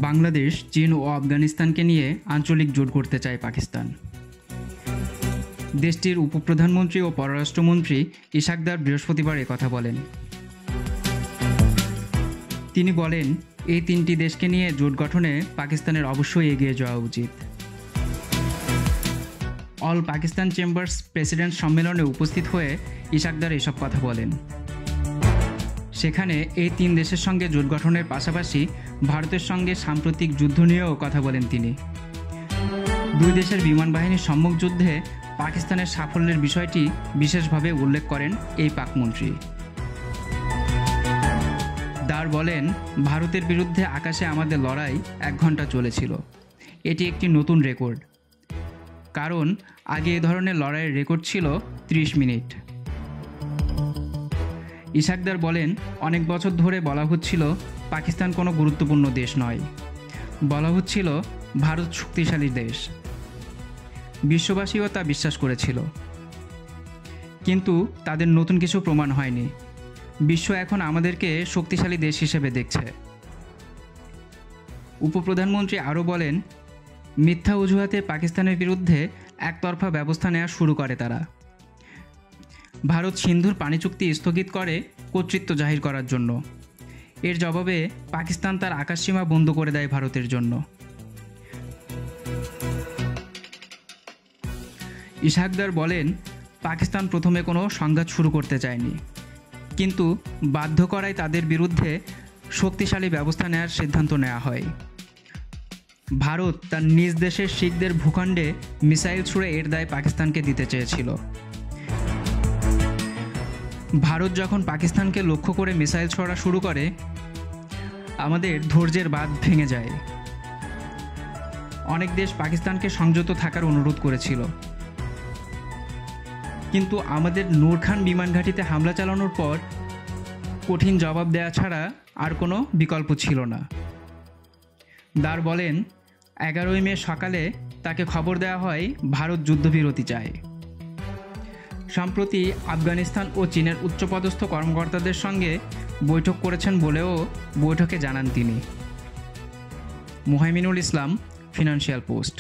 বাংলাদেশ, চীন ও আফগানিস্তানকে নিয়ে আঞ্চলিক জোট করতে চায় পাকিস্তান। দেশটির উপপ্রধানমন্ত্রী ও পররাষ্ট্রমন্ত্রী ইশাক দার বৃহস্পতিবার একথা বলেন। তিনি বলেন, এই তিনটি দেশকে নিয়ে জোট গঠনে পাকিস্তানের অবশ্যই এগিয়ে যাওয়া উচিত। অল পাকিস্তান চেম্বার্স প্রেসিডেন্ট সম্মেলনে উপস্থিত হয়ে ইশাক দার এসব কথা বলেন। সেখানে এই তিন দেশের সঙ্গে জোট গঠনের পাশাপাশি ভারতের সঙ্গে সাম্প্রতিক যুদ্ধ নিয়েও কথা বলেন তিনি। দুই দেশের বিমান বাহিনীর সম্মুখ যুদ্ধে পাকিস্তানের সাফল্যের বিষয়টি বিশেষভাবে উল্লেখ করেন এই পাক মন্ত্রী। দার বলেন, ভারতের বিরুদ্ধে আকাশে আমাদের লড়াই 1 ঘন্টা চলেছিল। এটি একটি নতুন রেকর্ড, কারণ আগে এ ধরনের লড়াইয়ের রেকর্ড ছিল 30 মিনিট। ইশাক দার বলেন, অনেক বছর ধরে বলা হচ্ছিল পাকিস্তান কোনো গুরুত্বপূর্ণ দেশ নয়, বলা হচ্ছিল ভারত শক্তিশালী দেশ। বিশ্ববাসীও তা বিশ্বাস করেছিল, কিন্তু তাদের নতুন কিছু প্রমাণ হয়নি। বিশ্ব এখন আমাদেরকে শক্তিশালী দেশ হিসেবে দেখছে। উপপ্রধানমন্ত্রী আরও বলেন, মিথ্যা অজুহাতে পাকিস্তানের বিরুদ্ধে একতরফা ব্যবস্থা নেওয়া শুরু করে তারা। ভারত সিন্ধুর পানি চুক্তি স্থগিত করে কর্তৃত্ব জাহির করার জন্য। এর জবাবে পাকিস্তান তার আকাশসীমা বন্ধ করে দেয় ভারতের জন্য। ইশাক দার বলেন, পাকিস্তান প্রথমে কোনো সংঘাত শুরু করতে চায়নি, কিন্তু বাধ্য করায় তাদের বিরুদ্ধে শক্তিশালী ব্যবস্থা নেওয়ার সিদ্ধান্ত নেওয়া হয়। ভারত তার নিজ দেশের শিখদের ভূখণ্ডে মিসাইল ছুড়ে এর দায় পাকিস্তানকে দিতে চেয়েছিল। ভারত যখন পাকিস্তানকে লক্ষ্য করে মিসাইল ছোড়া শুরু করে, আমাদের ধৈর্যের বাঁধ ভেঙে যায়। অনেক দেশ পাকিস্তানকে সংযত থাকার অনুরোধ করেছিল, কিন্তু আমাদের নূর খান বিমান ঘাঁটিতে হামলা চালানোর পর কঠিন জবাব দেওয়া ছাড়া আর কোনো বিকল্প ছিল না। দার বলেন, 11ই মে সকালে তাকে খবর দেওয়া হয় ভারত যুদ্ধবিরতি চায়। সম্প্রতি আফগানিস্তান ও চীনের উচ্চপদস্থ কর্মকর্তাদের সঙ্গে বৈঠক করেছেন বলেও বৈঠকে জানান তিনি। মুহাইমিনুল ইসলাম, ফিনান্সিয়াল পোস্ট।